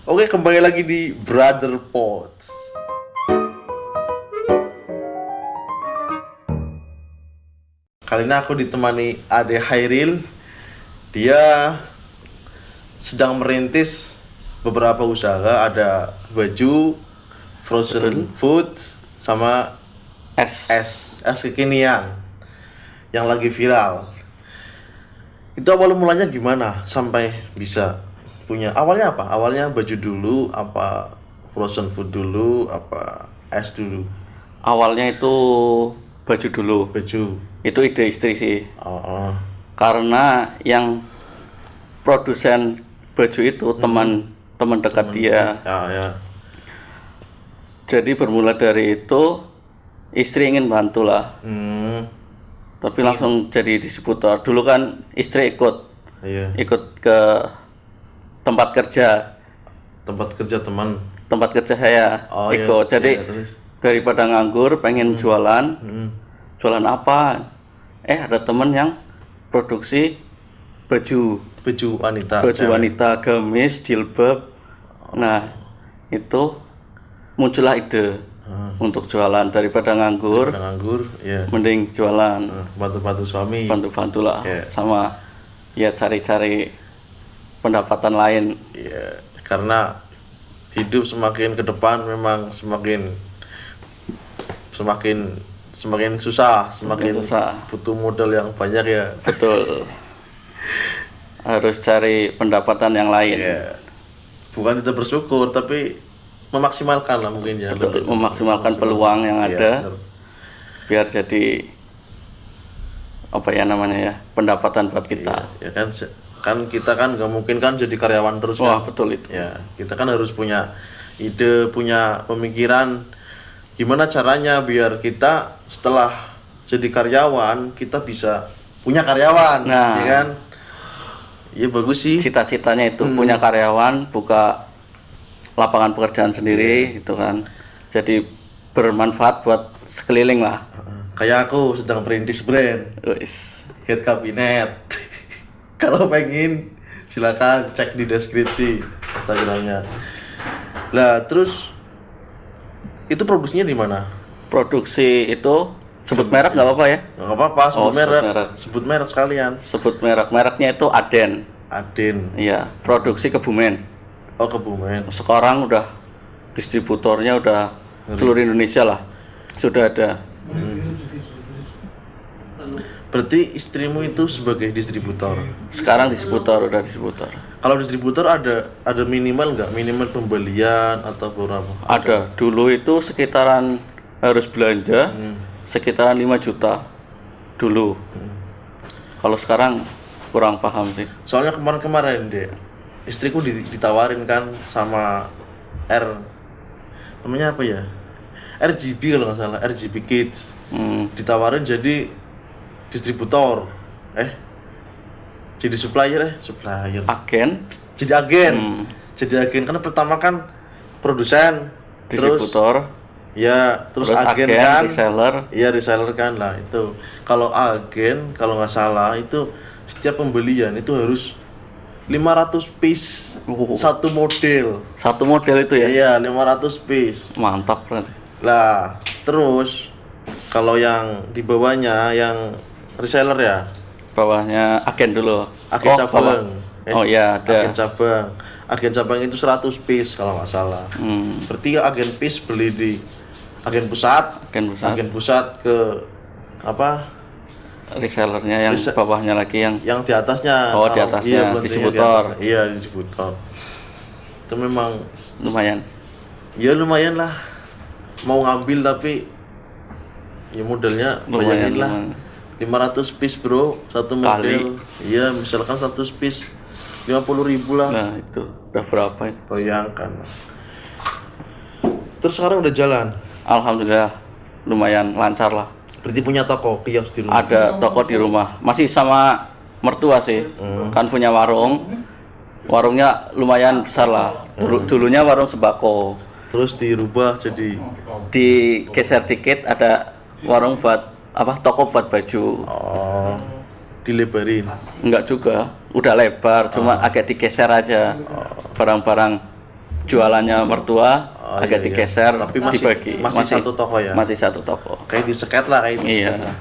Oke, kembali lagi di Brother Pods. Kali ini aku ditemani Ade Hairil. Dia sedang merintis beberapa usaha, ada baju, frozen food, sama es kekinian yang lagi viral. Itu awal mulanya gimana sampai bisa punya? Awalnya apa? Awalnya baju dulu, apa frozen food dulu, apa es dulu? Awalnya itu baju dulu. Baju. Itu ide istri sih. Oh. Karena yang produsen baju itu teman dekat dia. Ya. Jadi bermula dari itu istri ingin bantu lah. Tapi langsung jadi distributor. Dulu kan istri Iya. ikut ke tempat kerja Tempat kerja teman. saya Oh, ikut. iya. Jadi Iya, terus? daripada nganggur pengen jualan. Jualan apa? Ada temen yang produksi baju Baju baju wanita, gamis, jilbab. Nah, itu muncullah ide untuk jualan. Daripada nganggur, ya. mending jualan. Bantu-bantu suami. Bantu-bantulah Iya. sama ya cari-cari pendapatan lain. Ya, karena hidup semakin ke depan memang semakin susah, semakin susah. butuh modal yang banyak ya. Betul. Harus cari pendapatan yang lain. Ya. Bukan kita bersyukur tapi memaksimalkan lah mungkin ya. Betul, memaksimalkan peluang yang Iya, ada. benar. Biar jadi pendapatan buat kita. Ya kan kita kan nggak mungkin kan jadi karyawan terus. Wah, kan. betul itu. Ya, kita kan harus punya ide, punya pemikiran gimana caranya biar kita setelah jadi karyawan kita bisa punya karyawan, Nah. ya kan? Iya bagus sih. Cita-citanya itu punya karyawan, buka lapangan pekerjaan sendiri gitu kan. Jadi bermanfaat buat sekeliling lah. Kayak aku sedang perintis brand Wis. head cabinet. Kalau pengen silakan cek di deskripsi Instagramnya. Lah terus itu produksinya di mana? Produksi itu sebut merek nggak apa-apa ya? Nggak apa-apa, sebut Oh, sebut merek. merek. Sebut merek sekalian. Sebut merek. Mereknya itu Aden. Aden. Iya, produksi Kebumen. Oh, Kebumen. Sekarang udah distributornya udah seluruh Indonesia lah. Sudah ada. Berarti istrimu itu sebagai distributor. Sekarang udah distributor. Kalau distributor ada minimal nggak? Minimal pembelian atau berapa? Ada. Dulu itu sekitaran harus belanja sekitaran 5 juta dulu. Kalau sekarang kurang paham sih. Soalnya kemarin deh, istriku ditawarin kan sama namanya apa ya? RGB kalau nggak salah, RGB Kids. Ditawarin jadi distributor. Jadi supplier. Agen, Jadi agen. Jadi agen karena pertama kan produsen, distributor, terus terus agen agen, kan, reseller. iya reseller kan lah itu. Kalau agen kalau nggak salah itu setiap pembelian itu harus 500 piece satu model. Satu model itu ya. Iya 500 piece. Mantap berarti. Lah terus kalau yang di bawahnya yang reseller ya, Bawahnya agen dulu. agen cabang. bawah. Oh iya ada. Agen cabang itu 100 piece kalau nggak salah. Berarti agen piece beli di agen pusat. Agen pusat ke apa? Resellernya yang bawahnya lagi yang Yang di atasnya. Oh, di atasnya, belanjanya distributor. Iya, distributor. Itu memang lumayan. ya lumayan lah. Mau ngambil tapi ya modalnya bayangin lah. 500 piece bro, satu model. Iya, misalkan 100 piece 50.000 lah. Nah itu udah berapa itu? Bayangkan. Terus sekarang udah jalan. Alhamdulillah lumayan lancar lah. Berarti punya toko kios di rumah. Ada toko di rumah. Masih sama mertua sih. Kan punya warung. Warungnya lumayan besar lah. Dulunya warung sembako. Terus dirubah jadi Digeser dikit ada warung buat toko buat baju. oh, dilebarin. Enggak juga, udah lebar, cuma agak digeser aja. Barang-barang jualannya mertua agak iya. digeser, Tapi dibagi. masih satu toko ya. Masih satu toko. Kayak diseket lah, kayak diseket Iya. lah.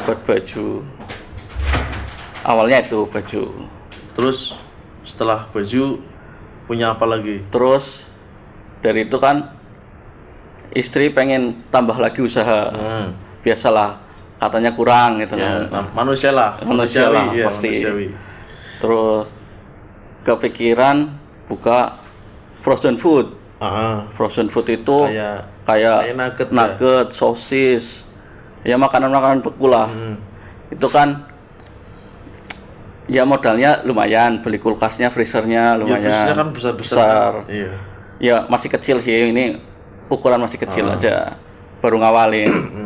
Buat baju. Awalnya itu baju. Terus setelah baju punya apa lagi? Terus dari itu kan istri pengen tambah lagi usaha. Biasalah katanya kurang gitu Ya, kan. manusia lah, Manusia lah, iya, pasti. manusiawi. Terus kepikiran buka frozen food. Frozen food itu kayak nugget, nugget, sosis, ya makanan-makanan beku lah. Itu kan ya modalnya lumayan, beli kulkasnya, freezernya lumayan. Ya, freezernya kan besar. Iya. Ya masih kecil sih, ini ukuran masih kecil aja, baru ngawalin.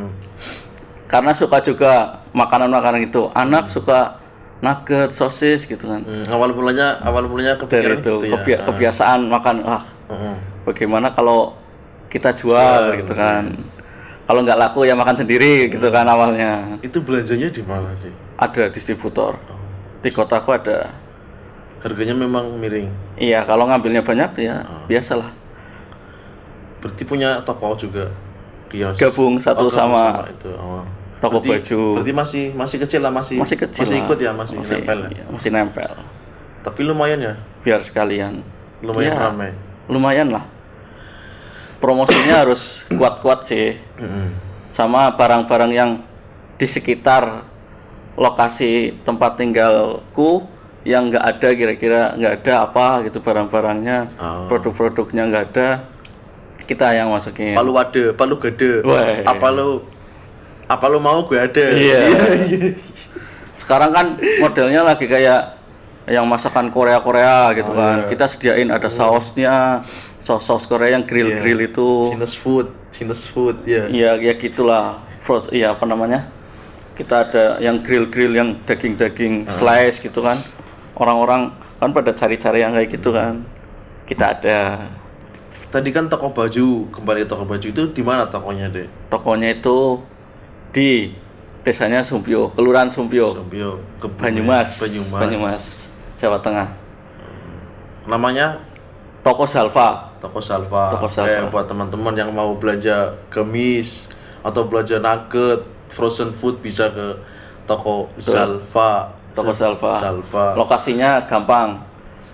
Karena suka juga makanan-makanan itu, anak suka nugget, sosis gitu kan. Awal mulanya Dari kepikiran itu gitu ya. kebiasaan makan, bagaimana kalau kita jual gitu kan. Kalau nggak laku ya makan sendiri gitu kan awalnya. Itu belanjanya di mana sih? Ada distributor. Di kotaku ada. Harganya memang miring. Iya, kalau ngambilnya banyak ya biasalah. Berarti punya toko juga. Kios. Gabung satu sama itu. toko baju. Berarti masih kecil lah, masih kecil lah. ikut ya, masih nempel ya. Iya, masih nempel. Tapi lumayan ya. Biar sekalian. Lumayan Ya, ramai. Lumayan lah. Promosinya harus kuat-kuat sih. Sama barang-barang yang di sekitar lokasi tempat tinggalku yang nggak ada, kira-kira nggak ada apa gitu barang-barangnya, produk-produknya nggak ada, kita yang masukin. Palu ada, palu gede. Weh. Apa lu mau gue ada. Iya. Sekarang kan modelnya lagi kayak yang masakan Korea gitu kan. Kita sediain ada sausnya, saus Korea yang grill itu. Chinese food, ya. Iya, ya gitulah. Iya, apa namanya? Kita ada yang grill yang daging slice gitu kan. Orang-orang kan pada cari-cari yang kayak gitu kan. Kita ada. Tadi kan toko baju, kembali toko baju itu di mana tokonya, Dek? Tokonya itu di desanya Sumpio, Kelurahan Sumpio. Banyumas, Jawa Tengah. Namanya Toko Salva. Kayak buat teman-teman yang mau belanja gamis atau belanja nugget, frozen food bisa ke toko Salva. Lokasinya gampang.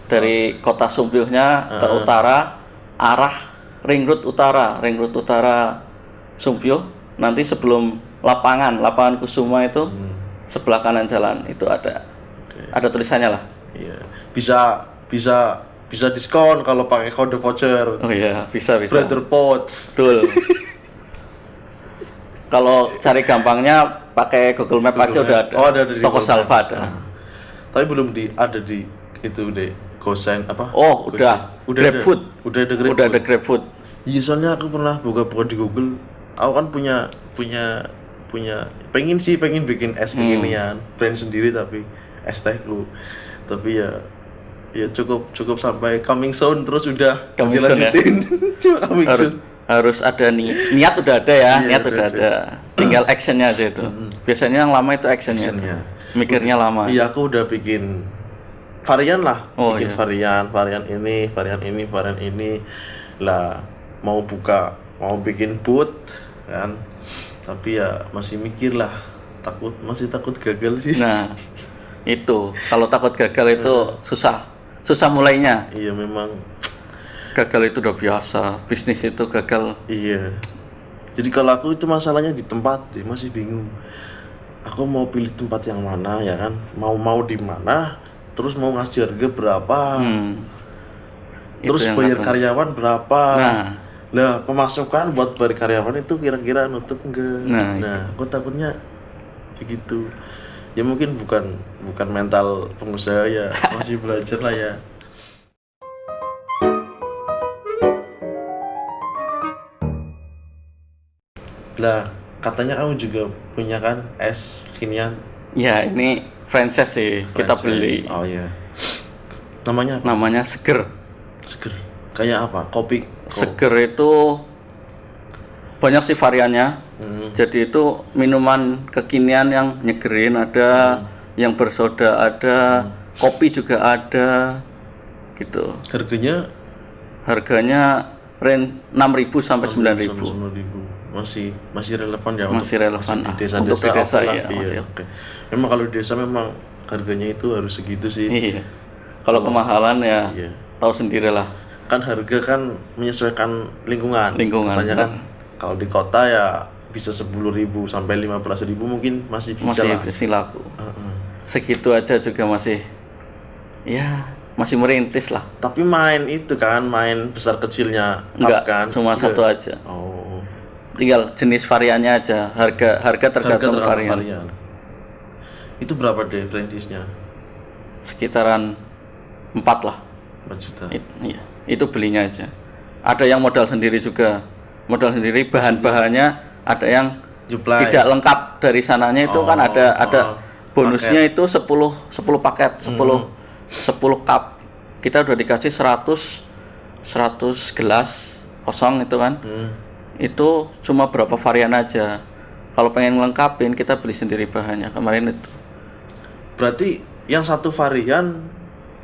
Dari kota Sumpionya ke utara, arah Ring Road Utara Sumpio. Nanti sebelum lapangan Kusuma itu sebelah kanan jalan itu ada. Ada tulisannya lah. Iya. Bisa diskon kalau pakai kode voucher. Oh iya, bisa. Brother Pots. Betul. Kalau cari gampangnya pakai Google Map aja udah ada. Oh, ada di Toko Google Salva Maps. ada. Tapi belum ada di itu deh. Gosen apa? Oh, udah GrabFood. Udah ada GrabFood. Udah ada GrabFood. Iya, soalnya aku pernah buka di Google. Aku kan punya pengen bikin es kekinian, brand sendiri tapi es tehku. Tapi ya cukup sampai coming soon, terus udah Coming soon ya? dilanjutin. Cuma coming soon. Harus ada niat udah ada ya, Iya, niat udah ada. Tinggal actionnya aja itu. Biasanya yang lama itu actionnya. Mikirnya lama. Iya, aku udah bikin varian lah. Oh, bikin iya. varian ini. Lah mau bikin booth kan. Tapi ya masih mikir lah. Masih takut gagal sih. Nah, itu kalau takut gagal itu susah mulainya. Iya, memang gagal itu udah biasa, bisnis itu gagal. Iya. Jadi kalau aku itu masalahnya di tempat, masih bingung. Aku mau pilih tempat yang mana ya kan? Mau di mana? Terus mau ngasih harga berapa? Terus bayar karyawan berapa? Nah, pemasukan buat bayar karyawan itu kira-kira nutup enggak? Nah, aku takutnya begitu. Ya mungkin bukan mental pengusaha ya, masih belajar lah ya. Lah, katanya kamu juga punya kan es kinian? Ya, ini franchise sih, kita beli. Oh iya. Namanya apa? Namanya Seger. Kayak apa? Kopi? Seger itu banyak sih variannya. Jadi itu minuman kekinian yang nyegerin ada, yang bersoda ada, kopi juga ada, gitu. Harganya range 6.000 sampai 9.000. Masih relevan ya? Masih relevan di untuk di desa ya. Iya, Masih. oke. Memang kalau di desa memang harganya itu harus segitu sih. Iya. Kalau kemahalan ya Iya. tahu sendirilah. Kan harga kan menyesuaikan lingkungan. Katanya kan kalau di kota ya bisa 10.000 sampai 15.000 mungkin masih bisa lah. Masih laku. Segitu aja juga masih masih merintis lah. Tapi main besar kecilnya Enggak, kan? cuma satu aja. Oh. Tinggal jenis variannya aja. Harga tergantung varian. Itu berapa deh franchise-nya? Sekitaran 4 lah. 4 juta. Iya. Itu belinya aja. Ada yang modal sendiri juga. Modal sendiri, bahan-bahannya ada yang Juplai. tidak lengkap dari sananya itu kan ada bonusnya itu 10 paket, 10 cup. Kita udah dikasih 100 gelas kosong itu kan. Itu cuma berapa varian aja. Kalau pengen ngelengkapin kita beli sendiri bahannya kemarin itu. Berarti yang satu varian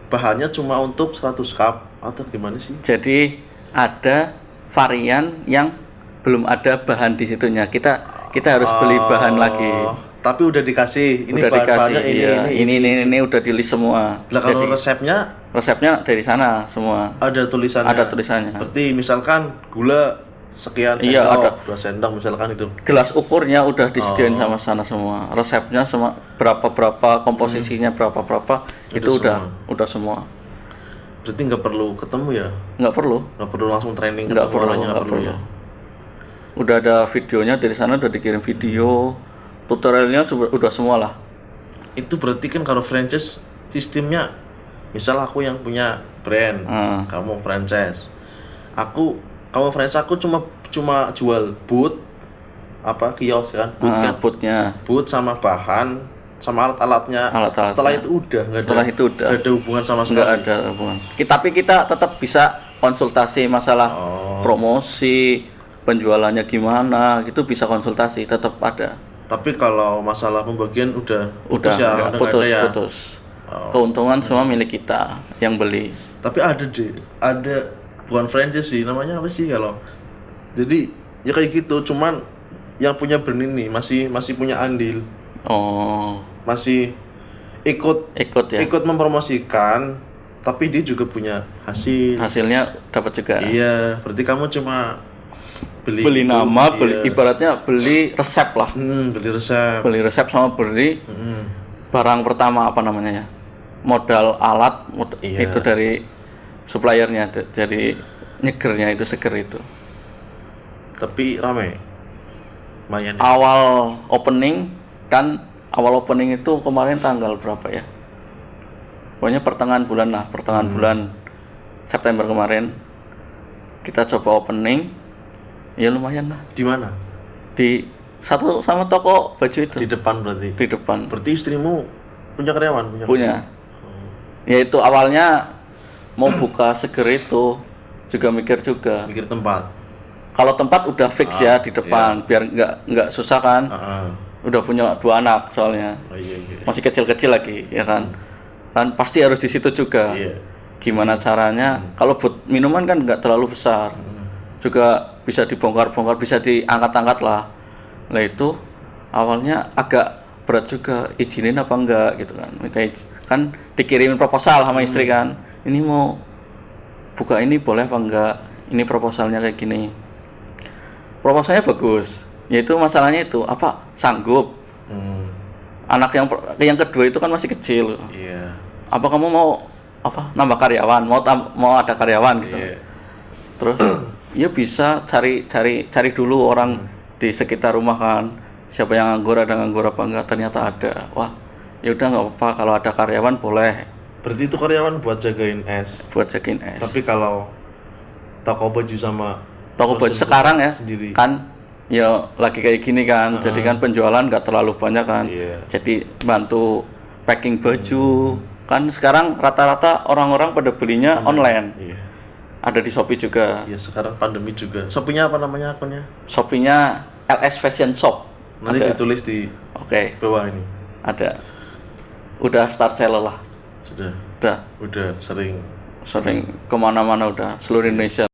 bahannya cuma untuk 100 cup atau gimana sih? Jadi ada varian yang belum ada bahan di situnya. Kita harus beli bahan lagi. Tapi udah dikasih. Ini udah bahan-bahannya dikasih. Ini udah di list semua. Lah kalau jadi, resepnya dari sana semua. Ada tulisannya. Ada tulisannya. Berarti misalkan gula sekian sendok, ada 2 sendok misalkan itu. Gelas ukurnya udah disediain sama sana semua. Resepnya semua berapa komposisinya berapa itu udah semua. Berarti nggak perlu ketemu ya? Nggak perlu langsung training. Nggak perlu. Udah ada videonya dari sana, udah dikirim video tutorialnya udah semua lah. Itu berarti kan kalau franchise sistemnya, misal aku yang punya brand, kamu franchise, kamu franchise aku cuma jual booth, kios kan, booth sama bahan sama alat-alatnya. Setelah itu udah nggak ada hubungan sama sekali. Nggak ada hubungan. Tapi kita tetap bisa konsultasi masalah promosi, penjualannya gimana, gitu bisa konsultasi, tetap ada. Tapi kalau masalah pembagian udah putus. Keuntungan semua milik kita yang beli. Tapi ada bukan franchise sih, namanya apa sih kalau? Jadi ya kayak gitu, cuman yang punya brand ini masih punya andil. Masih ikut mempromosikan, tapi dia juga punya hasilnya dapat juga. Iya, berarti kamu cuma beli nama, ibaratnya beli resep lah. Beli resep sama beli barang pertama modal alat itu dari suppliernya, jadi nyegernya itu seger itu. Tapi ramai. Lumayan. Awal opening itu kemarin tanggal berapa ya? Pokoknya pertengahan bulan September kemarin kita coba opening. Ya lumayan lah. Di mana? Di satu sama toko baju itu. Di depan berarti. Di depan. Berarti istrimu punya karyawan? Punya. Ya itu awalnya mau buka seger itu juga mikir tempat. Kalau tempat udah fix ya di depan, biar nggak susah kan. Udah punya 2 anak soalnya. Iya. Masih kecil-kecil lagi ya kan. Kan pasti harus di situ juga. Iya. Gimana caranya? Kalau buat minuman kan nggak terlalu besar. Juga bisa dibongkar-bongkar, bisa diangkat-angkat lah. Nah itu awalnya agak berat juga, izinin apa enggak gitu kan. Kan dikirimin proposal sama istri kan. Ini mau buka ini boleh apa enggak? Ini proposalnya kayak gini. Proposalnya bagus. Yaitu masalahnya itu sanggup. Anak yang kedua itu kan masih kecil. Iya. Apa kamu mau nambah karyawan? Mau ada karyawan gitu. Iya. Terus ya bisa cari dulu orang di sekitar rumah kan, siapa yang nganggur, ada nganggur apa enggak, ternyata ada. Wah ya udah nggak apa-apa, kalau ada karyawan boleh. Berarti itu karyawan buat jagain es. Tapi kalau toko baju sekarang ya sendiri. Kan ya lagi kayak gini kan, jadi kan penjualan nggak terlalu banyak kan. Jadi bantu packing baju. Kan sekarang rata-rata orang-orang pada belinya online. Ada di Shopee juga. Ya sekarang pandemi juga. Shopee-nya apa namanya akunnya? Shopee-nya LS Fashion Shop. Nanti ditulis di bawah ini. Ada. udah start seller lah. Sudah. Udah Sering kemana-mana udah seluruh Indonesia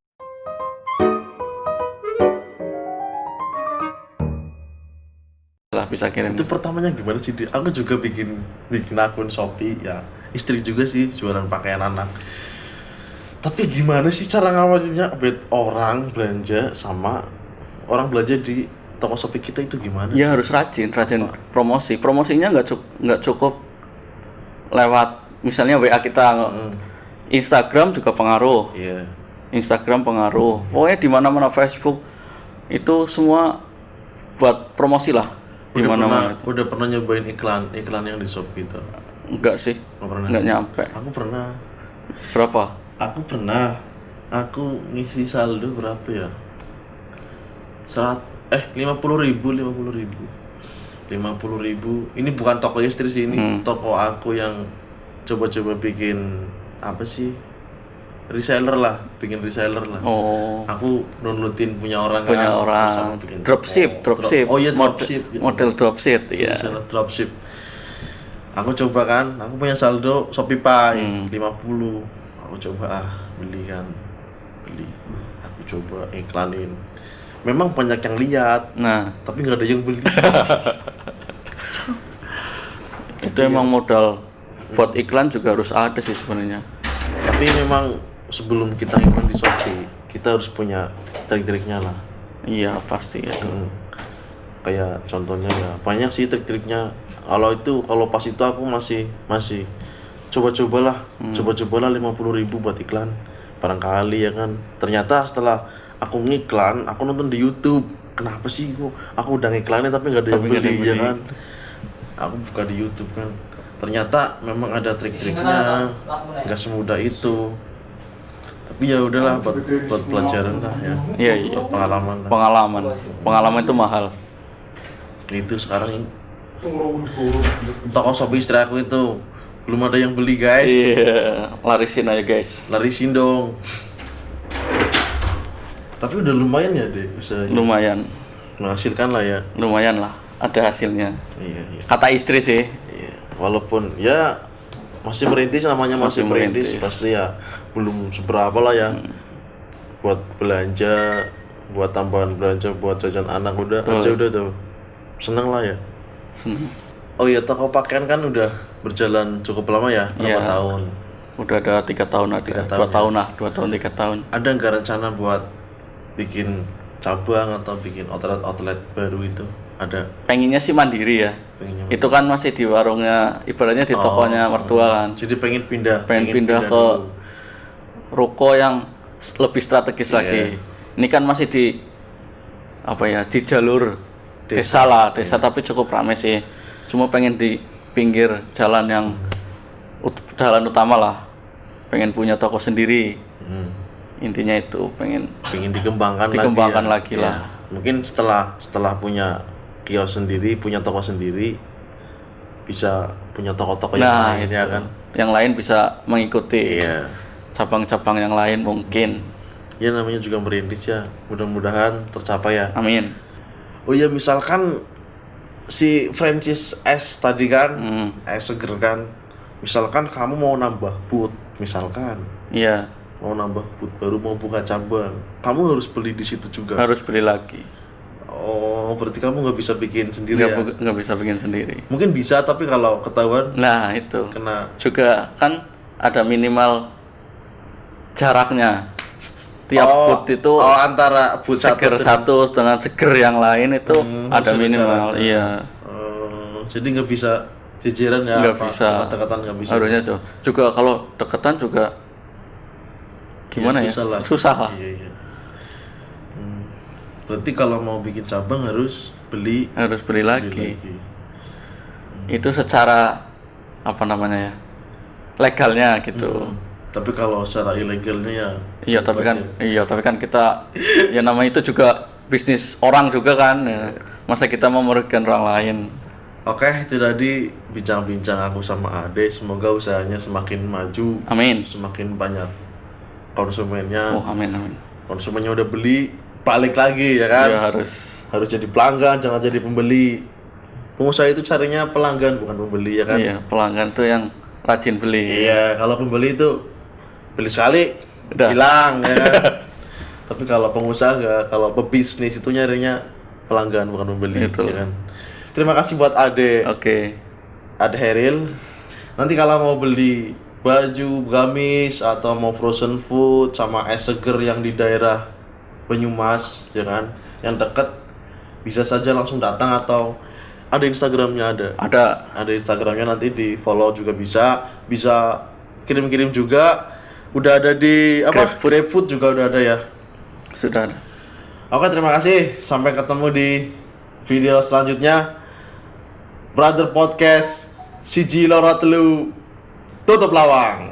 lah bisa kirim. Itu pertamanya gimana sih? Aku juga bikin akun Shopee ya. Istri juga sih jualan pakaian anak. Tapi gimana sih cara ngawalinnya? Orang belanja sama orang belanja di toko Shopee kita itu gimana? Ya harus rajin promosi. Promosinya nggak cukup lewat misalnya WA kita. Instagram juga pengaruh. Iya. Instagram pengaruh. Pokoknya di mana-mana, Facebook itu semua buat promosi lah. Di mana-mana. Udah pernah nyobain iklan yang di Shopee itu? Enggak sih. Enggak nyampe. Aku pernah. Berapa? Aku pernah. Aku ngisi saldo berapa ya? 50.000. Ini bukan toko istri sih, ini toko aku yang coba-coba bikin apa sih? Bikin reseller lah. Oh. Aku nurutin punya orang. Dropship. Oh iya, dropship. Model dropship ya. Dropship. Aku coba kan, aku punya saldo Shopee Pay 50. Aku coba beli. Aku coba iklanin. Memang banyak yang lihat. Nah, tapi nggak ada yang beli. Itu emang modal buat iklan juga harus ada sih sebenarnya. Tapi memang sebelum kita iklan di Shopee, kita harus punya trik-triknya lah. Iya pasti ya. Kayak contohnya ya banyak sih trik-triknya. Kalau pas itu aku masih coba-cobalah 50.000 buat iklan barangkali ya kan. Ternyata setelah aku ngiklan, aku nonton di YouTube. Kenapa sih aku udah ngiklanin tapi nggak ada yang beli ya kan? Aku buka di YouTube kan. Ternyata memang ada trik-triknya, nggak semudah itu. Tapi ya udahlah buat pelajaran lah ya. Iya. Pengalaman lah. Pengalaman itu mahal. Itu sekarang toko Shopee istri aku itu belum ada yang beli guys. Iya, larisin aja guys. Larisin dong. Tapi udah lumayan ya deh usahanya. Lumayan. Menghasilkan lah ya. Lumayan lah, ada hasilnya. Iya. Kata istri sih. Iya. Walaupun ya masih merintis, namanya masih merintis, pasti ya belum seberapa lah ya. Buat belanja, buat tambahan belanja, buat jajan anak udah tuh. Seneng lah ya. Seneng. Oh iya, toko pakaian kan udah berjalan cukup lama ya, berapa tahun? Udah ada 3 tahun ada. 2 tahun lah, 2 tahun 3 tahun. Ada nggak rencana buat bikin cabang atau bikin outlet baru itu? Ada. Pengennya sih mandiri ya. Itu kan masih di warungnya, ibaratnya di tokonya mertua kan. Jadi pengen pindah ke ruko yang lebih strategis lagi. Ini kan masih di jalur desa tapi cukup ramai sih. Cuma pengen di pinggir jalan yang jalan utama lah. Pengen punya toko sendiri. Intinya itu pengen dikembangkan lagi lah. Mungkin setelah punya kios sendiri, punya toko sendiri, bisa punya toko-toko yang lain ya kan. Yang lain bisa mengikuti. Iya. Cabang-cabang yang lain mungkin. Ya namanya juga merintis ya. Mudah-mudahan tercapai ya. Amin. Oh ya, misalkan si Francis S tadi kan, es seger kan. Misalkan kamu mau nambah booth, misalkan. Iya. Mau nambah booth baru, mau buka cabang, kamu harus beli di situ juga. Harus beli lagi. Oh, berarti kamu nggak bisa bikin sendiri nggak bisa bikin sendiri. Mungkin bisa, tapi kalau ketahuan. Nah itu. Kena. Juga kan ada minimal jaraknya. Tiap booth itu antara booth seger satu dengan seger yang lain itu ada minimal. Iya. Jadi nggak bisa jejeran ya? Nggak bisa. Deketan nggak bisa. Harusnya tuh. Juga kalau deketan juga gimana ya? Susah lah. Iya. Berarti kalau mau bikin cabang harus beli lagi. Itu secara legalnya gitu. Tapi kalau secara ilegalnya ya. Tapi kan kita ya namanya itu juga bisnis orang juga kan. Ya. Masa kita mau merugikan orang lain. Oke, itu tadi bincang-bincang aku sama Ade. Semoga usahanya semakin maju. Amin. Semakin banyak konsumennya. Oh, amin. Konsumennya udah beli, balik lagi ya kan? Iya, harus jadi pelanggan, jangan jadi pembeli. pengusaha itu carinya pelanggan bukan pembeli ya kan. Iya, pelanggan tuh yang rajin beli. Iya, kalau pembeli itu beli sekali Udah. hilang ya kan. Tapi kalau pengusaha enggak, kalau pebisnis itu nyarinya pelanggan bukan pembeli Betul. ya kan. Terima kasih buat Ade Heril. Nanti kalau mau beli baju, gamis atau mau frozen food sama es seger yang di daerah Banyumas ya kan, yang dekat bisa saja langsung datang atau ada Instagramnya ada Instagramnya, nanti di follow juga bisa kirim-kirim juga, udah ada di apa GrabFood juga udah ada ya, Sudah ada. Oke, terima kasih, sampai ketemu di video selanjutnya. Brother Podcast siji loro telu tutup lawang.